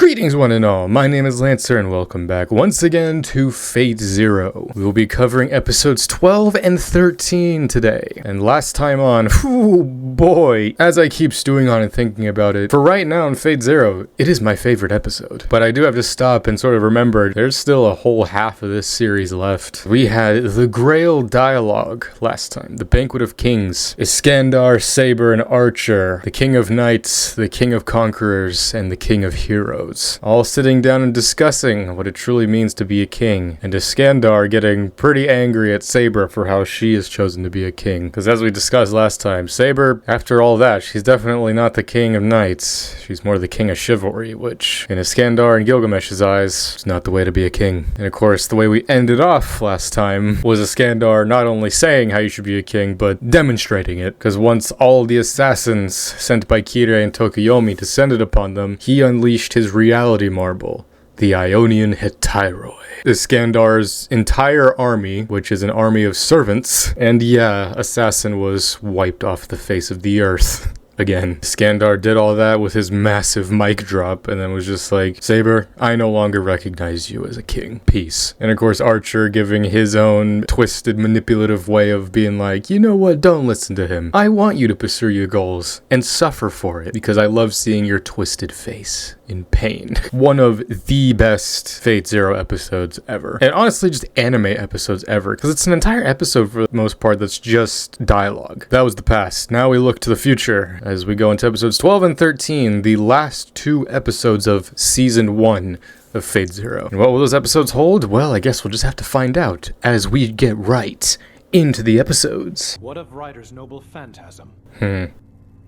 Greetings one and all, my name is Lancer and welcome back once again to Fate Zero. We will be covering episodes 12 and 13 today. And last time on, whew, boy, as I keep stewing on and thinking about it, for right now in Fate Zero, it is my favorite episode. But I do have to stop and sort of remember, there's still a whole half of this series left. We had the Grail dialogue last time, the Banquet of Kings, Iskandar, Saber, and Archer, the King of Knights, the King of Conquerors, and the King of Heroes. All sitting down and discussing what it truly means to be a king, and Iskandar getting pretty angry at Saber for how she has chosen to be a king. Because as we discussed last time, Saber, after all that, she's definitely not the king of knights. She's more the king of chivalry, which, in Iskandar and Gilgamesh's eyes, is not the way to be a king. And of course, the way we ended off last time was Iskandar not only saying how you should be a king, but demonstrating it. Because once all the assassins sent by Kirei and Tokuyomi descended upon them, he unleashed his reality marble, the Ionian Hetiroi. Iskandar's entire army, which is an army of servants, and yeah, Assassin was wiped off the face of the earth. Again, Iskandar did all that with his massive mic drop and then was just like, Saber, I no longer recognize you as a king. Peace. And of course, Archer giving his own twisted, manipulative way of being like, you know what, don't listen to him. I want you to pursue your goals and suffer for it because I love seeing your twisted face in pain. One of the best Fate Zero episodes ever. And honestly, just anime episodes ever, because it's an entire episode for the most part that's just dialogue. That was the past. Now we look to the future as we go into episodes 12 and 13, the last two episodes of Season 1 of Fate Zero. And what will those episodes hold? Well, I guess we'll just have to find out as we get right into the episodes. What of Ryder's noble phantasm?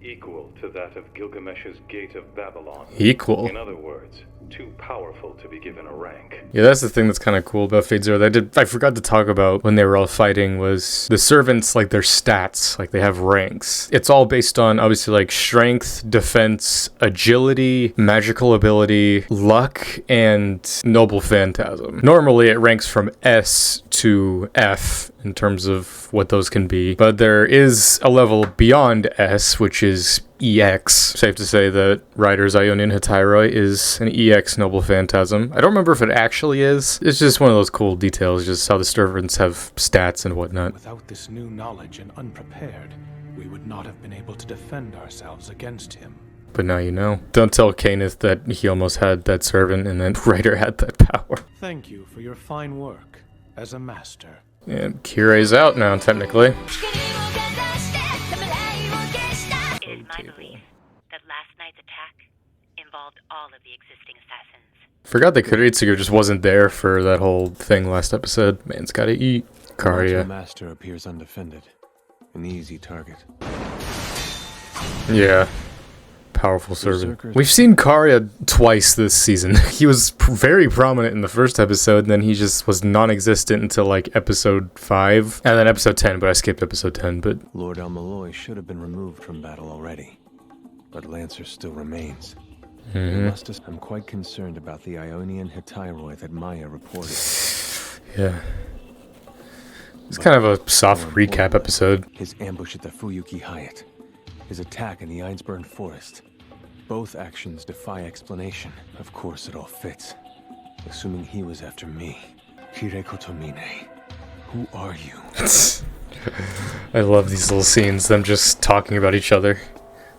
Equal to that of Gilgamesh's Gate of Babylon. Equal. In other words, too powerful to be given a rank. Yeah, that's the thing that's kind of cool about Fate Zero. I forgot to talk about when they were all fighting was the servants, like their stats, like they have ranks. It's all based on obviously like strength, defense, agility, magical ability, luck, and noble phantasm. Normally it ranks from S to F in terms of what those can be, but there is a level beyond S, which is EX. Safe to say that Ryder's Ionian Hetiroi is an EX Noble Phantasm. I don't remember if it actually is. It's just one of those cool details, just how the servants have stats and whatnot. Without this new knowledge and unprepared, we would not have been able to defend ourselves against him. But now you know. Don't tell Cainith that he almost had that servant and then Ryder had that power. Thank you for your fine work as a master. And Kirei's out now, technically. It is my belief that last night's attack involved all of the existing assassins. Forgot that Kiritsugu just wasn't there for that whole thing last episode. Man's gotta eat. Karya. The master appears undefended. An easy target. Yeah. Powerful servant. We've seen Karya twice this season. He was very prominent in the first episode, and then he just was non-existent until like episode 5, and then episode 10, but I skipped episode 10, but... Lord Almalloy should have been removed from battle already, but Lancer still remains. I'm quite concerned about the Ionian Hetiroi that Maya reported. Yeah. It's kind of a soft recap episode. His ambush at the Fuyuki Hyatt, his attack in the Einsburn Forest. Both actions defy explanation. Of course it all fits. Assuming he was after me. Kirei Kotomine, who are you? I love these little scenes, them just talking about each other.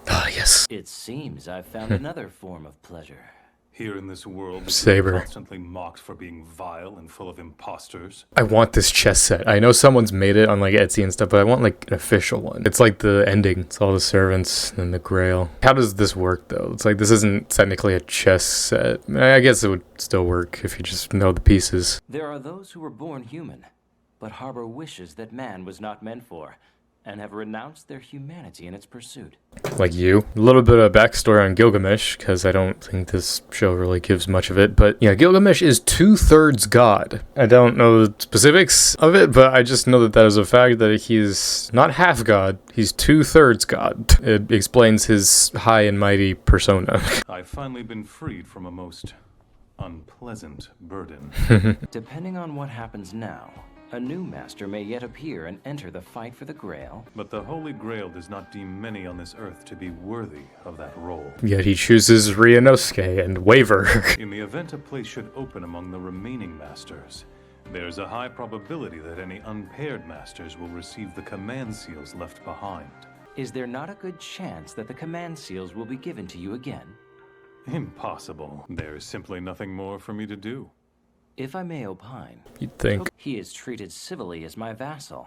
Ah, yes. It seems I've found another form of pleasure. Here in this world, Saber. we're constantly mocked for being vile and full of imposters. I want this chess set. I know someone's made it on like Etsy and stuff, but I want like an official one. It's like the ending. It's all the servants and the grail. How does this work though? It's like this isn't technically a chess set. I mean, I guess it would still work if you just know the pieces. There are those who were born human, but harbor wishes that man was not meant for, and have renounced their humanity in its pursuit. Like you. A little bit of backstory on Gilgamesh, because I don't think this show really gives much of it, but yeah, Gilgamesh is 2/3 god. I don't know the specifics of it, but I just know that that is a fact that he's not half god, he's 2/3 god. It explains his high and mighty persona. I've finally been freed from a most unpleasant burden. Depending on what happens now, A new master may yet appear and enter the fight for the Grail. But the Holy Grail does not deem many on this earth to be worthy of that role. Yet he chooses Ryunosuke and Waiver. In the event a place should open among the remaining masters, there's a high probability that any unpaired masters will receive the command seals left behind. Is there not a good chance that the command seals will be given to you again? Impossible. There is simply nothing more for me to do. If I may opine, You'd think. he is treated civilly as my vassal,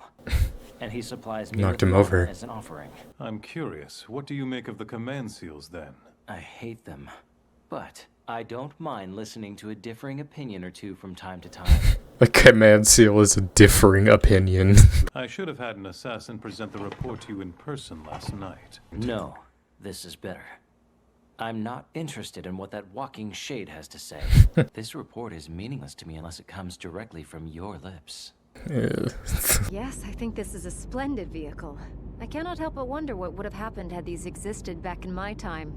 and he supplies me Knocked with him over. honor as an offering. I'm curious, what do you make of the command seals then? I hate them, but I don't mind listening to a differing opinion or two from time to time. A command seal is a differing opinion. I should have had an assassin present the report to you in person last night. No, this is better. I'm not interested in what that walking shade has to say. This report is meaningless to me unless it comes directly from your lips. Yes, I think this is a splendid vehicle. I cannot help but wonder what would have happened had these existed back in my time.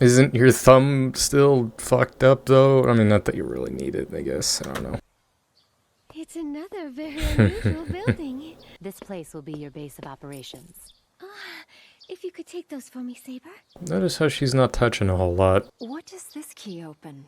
Isn't your thumb still fucked up though? I mean, not that you really need it, I guess. I don't know. It's another very unusual building. This place will be your base of operations. If you could take those for me, Saber. Notice how she's not touching a whole lot. What does this key open?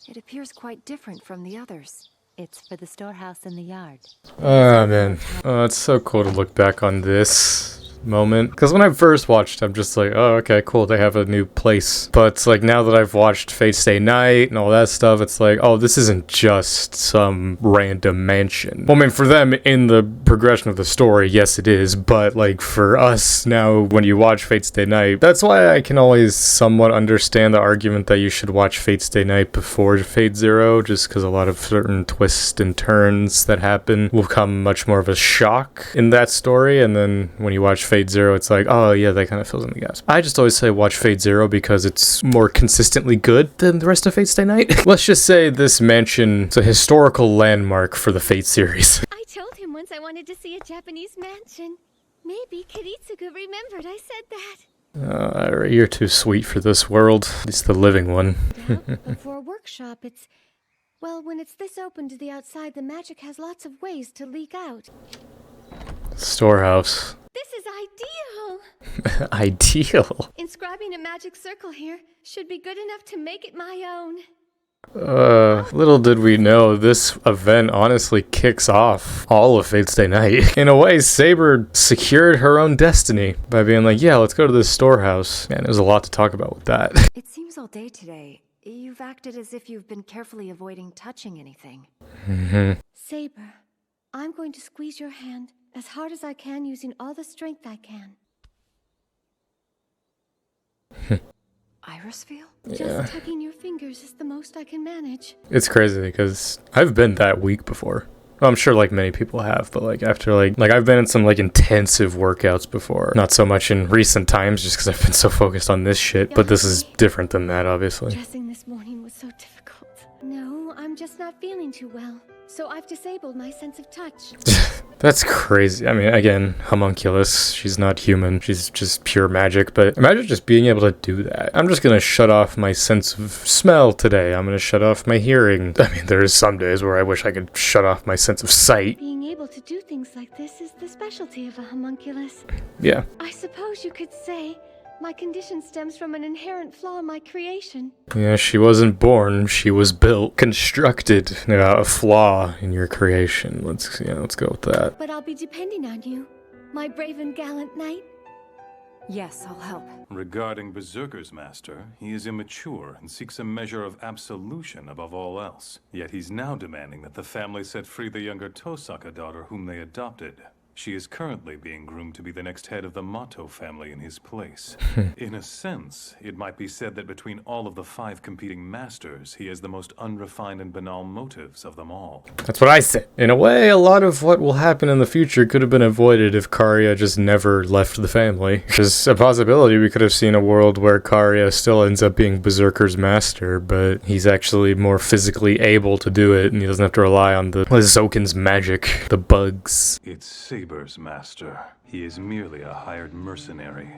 It appears quite different from the others. It's for the storehouse in the yard. Oh man, it's so cool to look back on this moment, because when I first watched, I'm just like, oh, okay, cool, they have a new place. But it's like, now that I've watched Fate Stay Night and all that stuff, it's like, oh, this isn't just some random mansion. Well, I mean, for them in the progression of the story, yes it is, but like for us now, when you watch Fate Stay Night, that's why I can always somewhat understand the argument that you should watch Fate Stay Night before Fate Zero, just because a lot of certain twists and turns that happen will come much more of a shock in that story, and then when you watch Fate Zero, it's like, oh yeah, that kind of fills in the gaps. I just always say watch Fate Zero because it's more consistently good than the rest of Fate Stay Night. Let's just say this mansion is a historical landmark for the Fate series. I told him once I wanted to see a Japanese mansion. Maybe Kiritsugu remembered I said that. You're too sweet for this world. At least the living one. Yeah, but for a workshop, it's... Well, when it's this open to the outside, the magic has lots of ways to leak out. Storehouse. This is ideal! Ideal? Inscribing a magic circle here should be good enough to make it my own. Little did we know, this event honestly kicks off all of Fate Stay Night. In a way, Saber secured her own destiny by being like, yeah, let's go to this storehouse. Man, there's a lot to talk about with that. It seems all day today, you've acted as if you've been carefully avoiding touching anything. Saber, I'm going to squeeze your hand as hard as I can using all the strength I can. Iris feel? Just tugging your fingers is the most I can manage. It's crazy because I've been that weak before. Well, I'm sure like many people have, but like after like I've been in some like intensive workouts before. Not so much in recent times just because I've been so focused on this shit, but this is different than that, obviously. Dressing this morning was so difficult. No, I'm just not feeling too well. So I've disabled my sense of touch. That's crazy. I mean, again, homunculus. She's not human. She's just pure magic. But imagine just being able to do that. I'm just going to shut off my sense of smell today. I'm going to shut off my hearing. I mean, there's some days where I wish I could shut off my sense of sight. Being able to do things like this is the specialty of a homunculus. Yeah. I suppose you could say my condition stems from an inherent flaw in my creation. Yeah, she wasn't born, she was built, constructed. A flaw in your creation. Let's go with that. But I'll be depending on you, my brave and gallant knight. Yes, I'll help. Regarding Berserker's master, he is immature and seeks a measure of absolution above all else. Yet he's now demanding that the family set free the younger Tosaka daughter whom they adopted. She is currently being groomed to be the next head of the Mato family in his place. In a sense, it might be said that between all of the 5 competing masters, he has the most unrefined and banal motives of them all. That's what I said. In a way, a lot of what will happen in the future could have been avoided if Karya just never left the family. There's a possibility we could have seen a world where Karya still ends up being Berserker's master, but he's actually more physically able to do it, and he doesn't have to rely on the Zokin's magic, the bugs. It's Saber's master. He is merely a hired mercenary,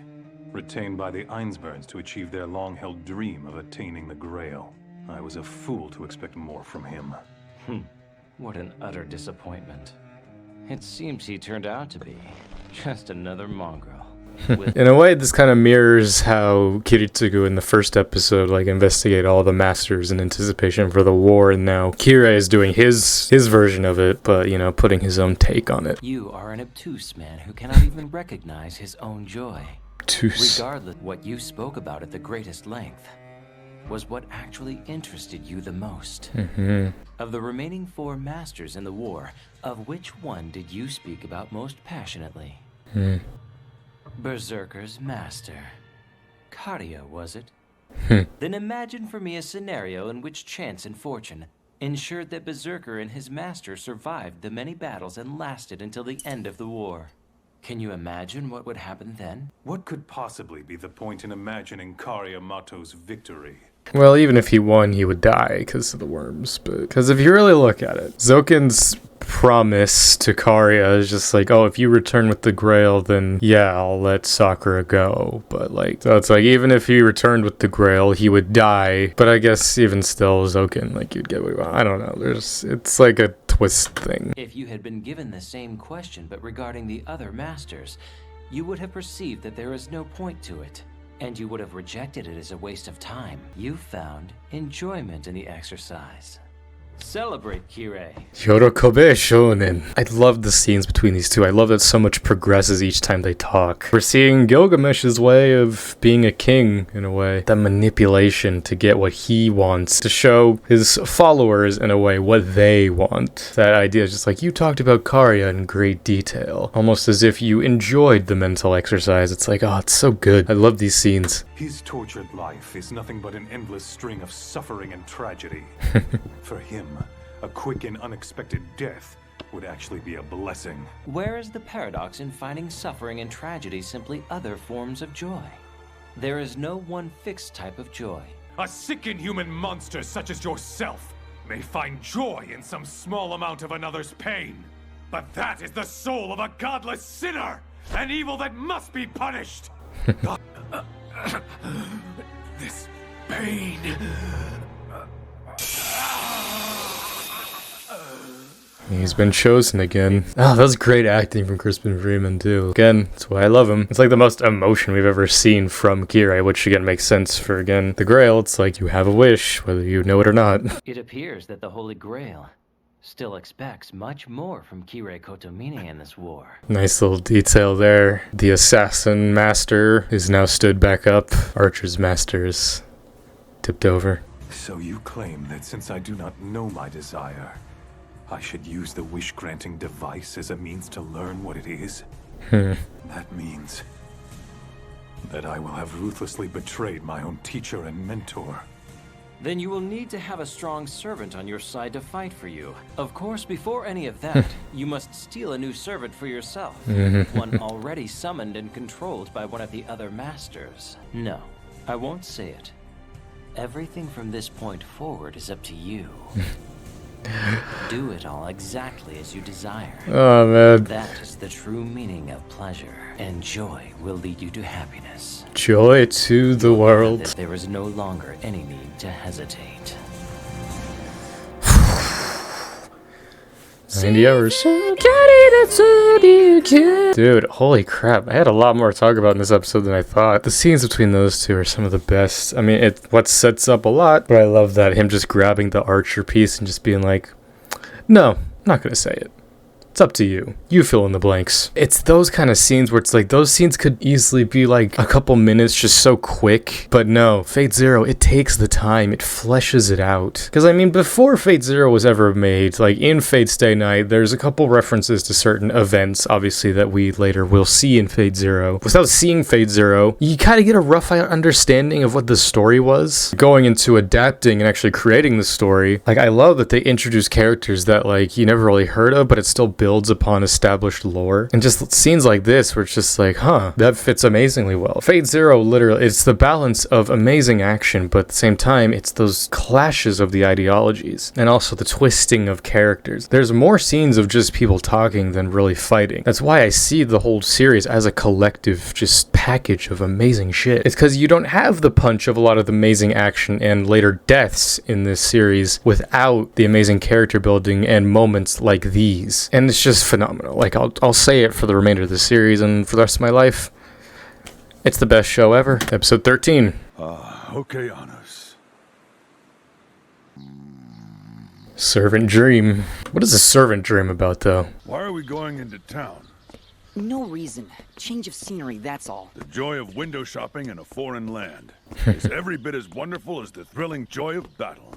retained by the Einsburns to achieve their long-held dream of attaining the Grail. I was a fool to expect more from him. What an utter disappointment. It seems he turned out to be just another mongrel. In a way, this kind of mirrors how Kiritsugu in the first episode, like, investigate all the masters in anticipation for the war, and now Kirei is doing his version of it, but, you know, putting his own take on it. You are an obtuse man who cannot even recognize his own joy. Obtuse. Regardless, what you spoke about at the greatest length was what actually interested you the most. Of the remaining 4 masters in the war, of which one did you speak about most passionately? Berserker's master. Karia, was it? Then imagine for me a scenario in which chance and fortune ensured that Berserker and his master survived the many battles and lasted until the end of the war. Can you imagine what would happen then? What could possibly be the point in imagining Karia Mato's victory? Well, even if he won, he would die because of the worms. But because if you really look at it, Zoken's promise to Karia is just like, oh, if you return with the Grail, then yeah, I'll let Sakura go. But like, so it's like, even if he returned with the Grail, he would die. But I guess even still, Zoken, like, you'd get what you want. I don't know. It's like a twist thing. If you had been given the same question, but regarding the other masters, you would have perceived that there is no point to it. And you would have rejected it as a waste of time. You found enjoyment in the exercise. Celebrate, Kirei. Yorokobe Shonen. I love the scenes between these two. I love that so much progresses each time they talk. We're seeing Gilgamesh's way of being a king, in a way. That manipulation to get what he wants. To show his followers, in a way, what they want. That idea is just like, you talked about Karia in great detail. Almost as if you enjoyed the mental exercise. It's like, oh, it's so good. I love these scenes. His tortured life is nothing but an endless string of suffering and tragedy. For him, a quick and unexpected death would actually be a blessing. Where is the paradox in finding suffering and tragedy simply other forms of joy? There is no one fixed type of joy. A sick inhuman monster such as yourself may find joy in some small amount of another's pain. But that is the soul of a godless sinner, an evil that must be punished. This pain. He's been chosen again. Oh, that was great acting from Crispin Freeman, too. Again, that's why I love him. It's like the most emotion we've ever seen from Kirei, which again makes sense for, again, the Grail. It's like you have a wish, whether you know it or not. It appears that the Holy Grail still expects much more from Kirei Kotomine in this war. Nice little detail there. The assassin master is now stood back up. Archer's master is tipped over. So you claim that since I do not know my desire, I should use the wish-granting device as a means to learn what it is? That means that I will have ruthlessly betrayed my own teacher and mentor. Then you will need to have a strong servant on your side to fight for you. Of course, before any of that, you must steal a new servant for yourself. One already summoned and controlled by one of the other masters. No, I won't say it. Everything from this point forward is up to you. Do it all exactly as you desire. Oh, man. That is the true meaning of pleasure, and joy will lead you to happiness. Joy to the world. That there is no longer any need to hesitate. 90 hours. Dude, holy crap. I had a lot more to talk about in this episode than I thought. The scenes between those two are some of the best. I mean, it's what sets up a lot, but I love that him just grabbing the Archer piece and just being like, no, I'm not gonna say it. It's up to you. You fill in the blanks. It's those kind of scenes where it's like, those scenes could easily be like a couple minutes, just so quick. But no, Fate Zero, it takes the time. It fleshes it out. Because I mean, before Fate Zero was ever made, like in Fate Stay Night, there's a couple references to certain events, obviously, that we later will see in Fate Zero. Without seeing Fate Zero, you kind of get a rough understanding of what the story was. Going into adapting and actually creating the story, like I love that they introduce characters that like you never really heard of, but it's still builds upon established lore. And just scenes like this where it's just like, huh, that fits amazingly well. Fate Zero, literally, it's the balance of amazing action, but at the same time, it's those clashes of the ideologies and also the twisting of characters. There's more scenes of just people talking than really fighting. That's why I see the whole series as a collective just package of amazing shit. It's because you don't have the punch of a lot of the amazing action and later deaths in this series without the amazing character building and moments like these. And it's just phenomenal. Like, I'll say it for the remainder of the series and for the rest of my life. It's the best show ever. Episode 13. Okay, Anus. Servant dream. What is a servant dream about, though? Why are we going into town? No reason. Change of scenery, that's all. The joy of window shopping in a foreign land is every bit as wonderful as the thrilling joy of battle.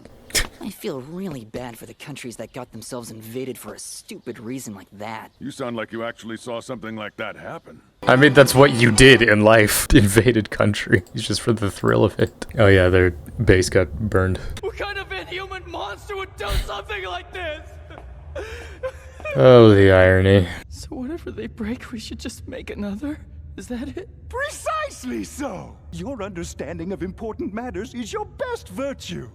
I feel really bad for the countries that got themselves invaded for a stupid reason like that. You sound like you actually saw something like that happen. I mean, that's what you did in life. Invaded country. It's just for the thrill of it. Oh yeah, their base got burned. What kind of inhuman monster would do something like this? Oh, the irony. So whatever they break, we should just make another? Is that it? Precisely so! Your understanding of important matters is your best virtue.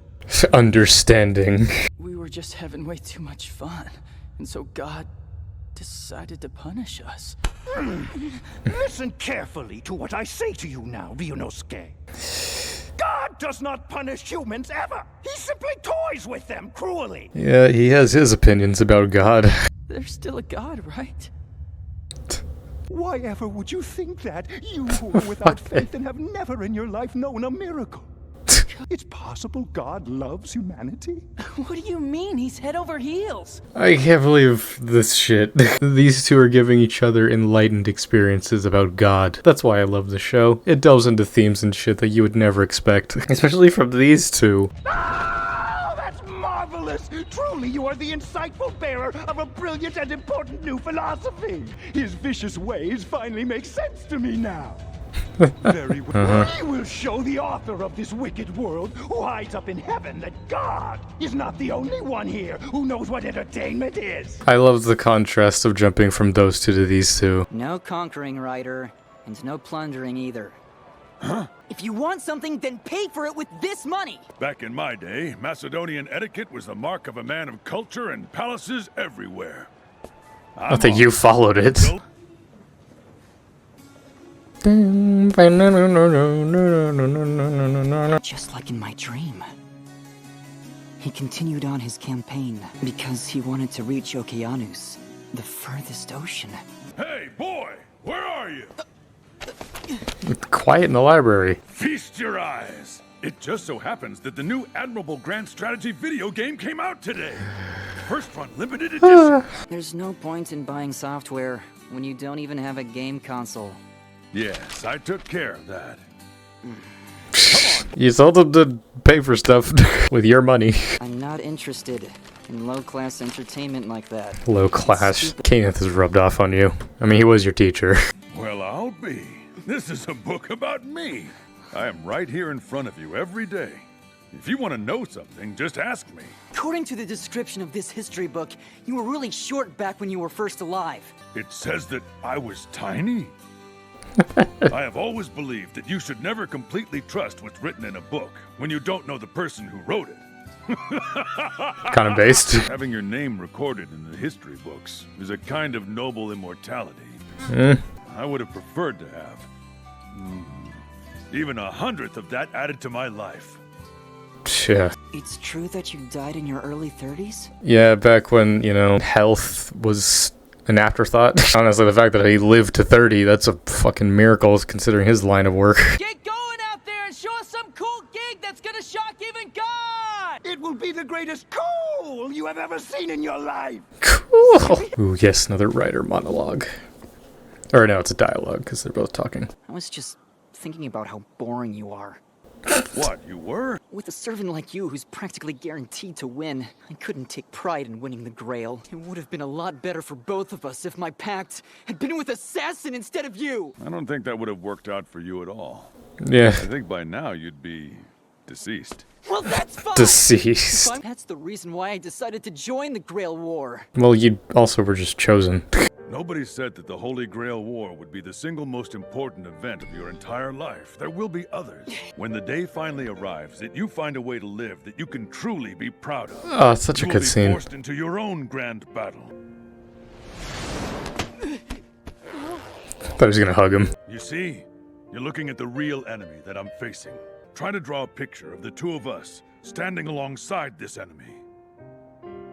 Understanding. We were just having way too much fun, and so God decided to punish us. Listen carefully to what I say to you now, Ryunosuke. God does not punish humans ever! He simply toys with them cruelly! Yeah, he has his opinions about God. There's still a God, right? Why ever would you think that? You who are without faith and have never in your life known a miracle. It's possible God loves humanity? What do you mean? He's head over heels. I can't believe this shit. These two are giving each other enlightened experiences about God. That's why I love the show. It delves into themes and shit that you would never expect. Especially from these two. Oh, that's marvelous! Truly, you are the insightful bearer of a brilliant and important new philosophy. His vicious ways finally make sense to me now. Very well. We will show the author of this wicked world, who hides up in heaven, that God is not the only one here who knows what entertainment is. I love the contrast of jumping from those two to these two. No conquering, Ryder, and no plundering either. Huh? If you want something, then pay for it with this money! Back in my day, Macedonian etiquette was the mark of a man of culture and palaces everywhere. I think you followed it. Just like in my dream. He continued on his campaign because he wanted to reach Okeanos, the furthest ocean. Hey, boy! Where are you? Quiet in the library. Feast your eyes! It just so happens that the new Admirable Grand Strategy video game came out today. First run limited edition. There's no point in buying software when you don't even have a game console. Yes, I took care of that. You told them to pay for stuff with your money. I'm not interested in low-class entertainment like that. Low class. Kenneth is rubbed off on you. I mean, he was your teacher. Well, I'll be. This is a book about me. I am right here in front of you every day. If you want to know something, just ask me. According to the description of this history book, you were really short back when you were first alive. It says that I was tiny? I have always believed that you should never completely trust what's written in a book when you don't know the person who wrote it. Kind of based. Having your name recorded in the history books is a kind of noble immortality. I would have preferred to have even 100th of that added to my life. Yeah. It's true that you died in your early 30s? Yeah, back when, you know, health was an afterthought. Honestly, the fact that he lived to 30, that's a fucking miracle considering his line of work. Get going out there and show us some cool gig that's gonna shock even God! It will be the greatest cool you have ever seen in your life. Cool. Ooh, yes, another writer monologue. Or no, it's a dialogue because they're both talking. I was just thinking about how boring you are. What, you were? With a servant like you who's practically guaranteed to win, I couldn't take pride in winning the Grail. It would have been a lot better for both of us if my pact had been with Assassin instead of you. I don't think that would have worked out for you at all. Yeah. I think by now you'd be Deceased. Well, that's fine. Deceased. That's the reason why I decided to join the Grail War. Well, you also were just chosen. Nobody said that the Holy Grail War would be the single most important event of your entire life. There will be others. When the day finally arrives that you find a way to live that you can truly be proud of. Oh, it's such a good scene. You will be forced into your own grand battle. Thought he was gonna hug him. You see, you're looking at the real enemy that I'm facing. Try to draw a picture of the two of us standing alongside this enemy.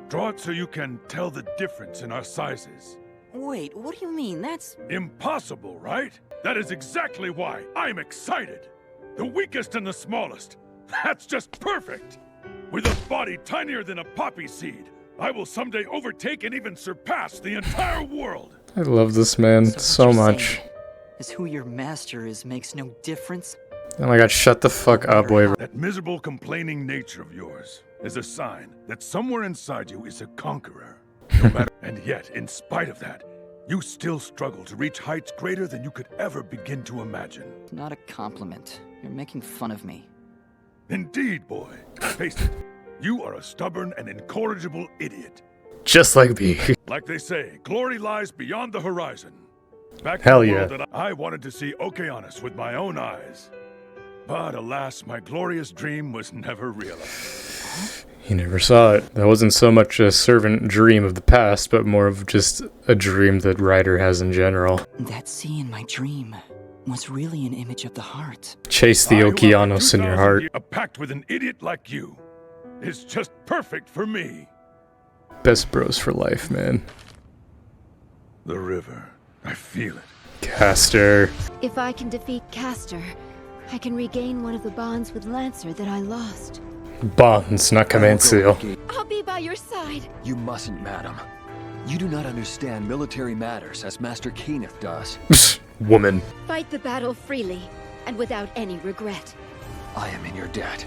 Draw it so you can tell the difference in our sizes. Wait, what do you mean? That's impossible, right? That is exactly why I'm excited. The weakest and the smallest. That's just perfect. With a body tinier than a poppy seed, I will someday overtake and even surpass the entire world. I love this man so much. Is who your master is makes no difference? Oh my god, shut the fuck up, Waiver. That miserable, complaining nature of yours is a sign that somewhere inside you is a conqueror. No matter, and yet, in spite of that, you still struggle to reach heights greater than you could ever begin to imagine. Not a compliment. You're making fun of me. Indeed, boy. Face it, you are a stubborn and incorrigible idiot. Just like me. Like they say, glory lies beyond the horizon. Back Hell in the yeah. world that I wanted to see Okeanos with my own eyes. But alas, my glorious dream was never realized. He never saw it. That wasn't so much a servant dream of the past, but more of just a dream that Ryder has in general. That sea in my dream was really an image of the heart. Chase the Okeanos in your heart. A pact with an idiot like you is just perfect for me. Best bros for life, man. The river. I feel it. Castor. If I can defeat Castor, I can regain one of the bonds with Lancer that I lost. Bonds, not command seal. I'll be by your side. You mustn't, madam. You do not understand military matters as Master Kenneth does. Woman. Fight the battle freely and without any regret. I am in your debt.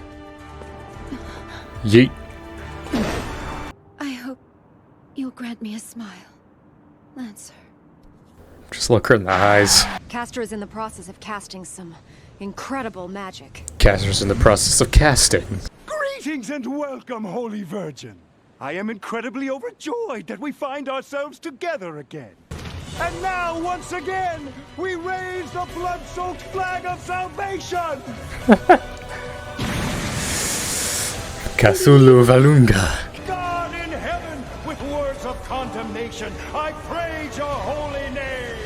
Yeet. I hope you'll grant me a smile, Lancer. Just look her in the eyes. Castor is in the process of casting some incredible magic. Castor's in the process of casting. Greetings and welcome, Holy Virgin. I am incredibly overjoyed that we find ourselves together again. And now, once again, we raise the blood-soaked flag of salvation! Cthulhu Valunga. God in heaven, with words of condemnation, I praise your holy name!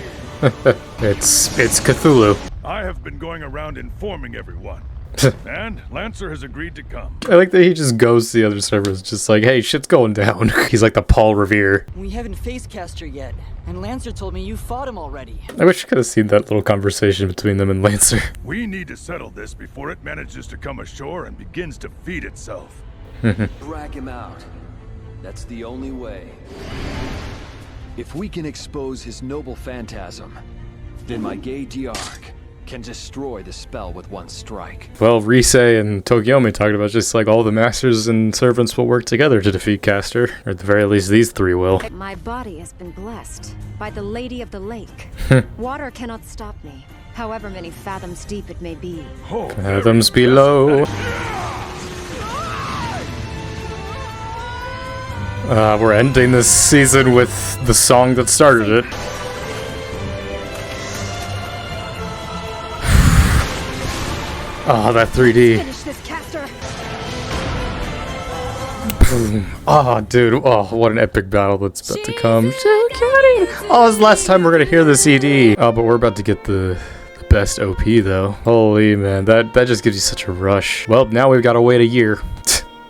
It's Cthulhu. I have been going around informing everyone. And Lancer has agreed to come. I like that he just goes to the other servers, just like, hey, shit's going down. He's like the Paul Revere. We haven't faced Castor yet, and Lancer told me you fought him already. I wish I could have seen that little conversation between them and Lancer. We need to settle this before it manages to come ashore and begins to feed itself. Drag him out. That's the only way. If we can expose his noble phantasm, then my gay Diarch can destroy the spell with one strike. Well, Rise and Tokyomi talked about just like all the masters and servants will work together to defeat Castor. Or at the very least, these three will. My body has been blessed by the Lady of the Lake. Water cannot stop me, however many fathoms deep it may be. Fathoms below. We're ending this season with the song that started it. Oh, that 3D. Finish this, Castor. Boom. Oh, dude. Oh, what an epic battle that's about to come. Oh, it's the last time we're gonna hear the CD. Oh, but we're about to get the best OP, though. Holy man, that just gives you such a rush. Well, now we've got to wait a year.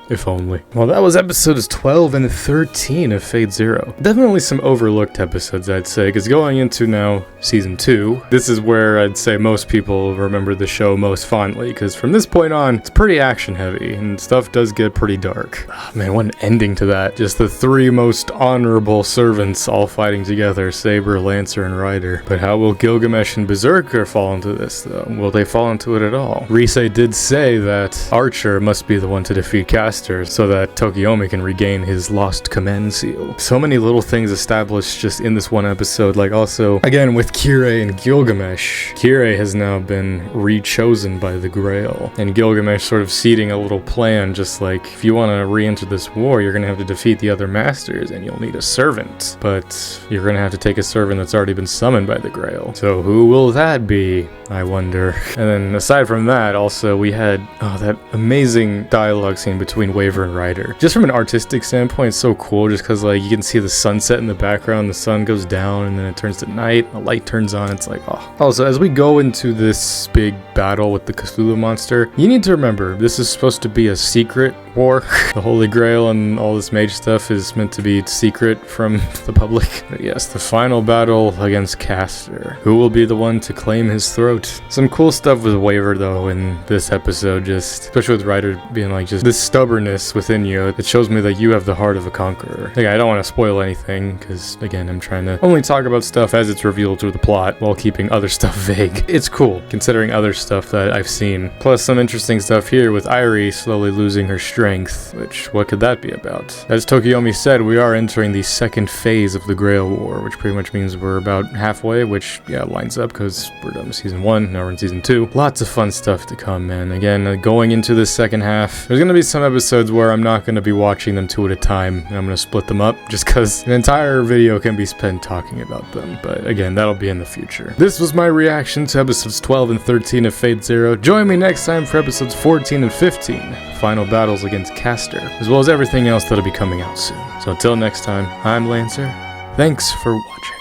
If only. Well, that was episodes 12 and 13 of Fate Zero. Definitely some overlooked episodes, I'd say, because going into now Season 2, this is where I'd say most people remember the show most fondly, because from this point on, it's pretty action-heavy, and stuff does get pretty dark. Oh, man, what an ending to that. Just the three most honorable servants all fighting together, Saber, Lancer, and Ryder. But how will Gilgamesh and Berserker fall into this, though? Will they fall into it at all? Rise did say that Archer must be the one to defeat Castor, master so that Tokiomi can regain his lost command seal. So many little things established just in this one episode. Like also, again, with Kirei and Gilgamesh, Kirei has now been re-chosen by the Grail, and Gilgamesh sort of seeding a little plan, just like, if you want to re-enter this war, you're gonna have to defeat the other masters, and you'll need a servant, but you're gonna have to take a servant that's already been summoned by the Grail. So who will that be, I wonder? And then aside from that, also we had that amazing dialogue scene between Waiver and Ryder. Just from an artistic standpoint, it's so cool, just because like you can see the sunset in the background, the sun goes down, and then it turns to night, the light turns on, it's like, oh. Also, as we go into this big battle with the Cthulhu monster, you need to remember, this is supposed to be a secret war. The Holy Grail and all this mage stuff is meant to be secret from the public. But yes, the final battle against Castor. Who will be the one to claim his throat? Some cool stuff with Waiver though in this episode, just especially with Ryder being like, just this stubbornness within you. It shows me that you have the heart of a conqueror. Like, I don't want to spoil anything because again, I'm trying to only talk about stuff as it's revealed through the plot while keeping other stuff vague. It's cool considering other stuff that I've seen. Plus some interesting stuff here with Irie slowly losing her strength, which, what could that be about? As Tokiomi said, we are entering the second phase of the Grail War, which pretty much means we're about halfway, which, yeah, lines up because we're done with season 1, now we're in season 2. Lots of fun stuff to come, man. Again, going into this second half, there's going to be some episodes where I'm not going to be watching them 2 at a time, and I'm going to split them up, just because an entire video can be spent talking about them. But again, that'll be in the future. This was my reaction to episodes 12 and 13 of Fate Zero. Join me next time for episodes 14 and 15, final battles against Castor, as well as everything else that'll be coming out soon. So until next time, I'm Lancer. Thanks for watching.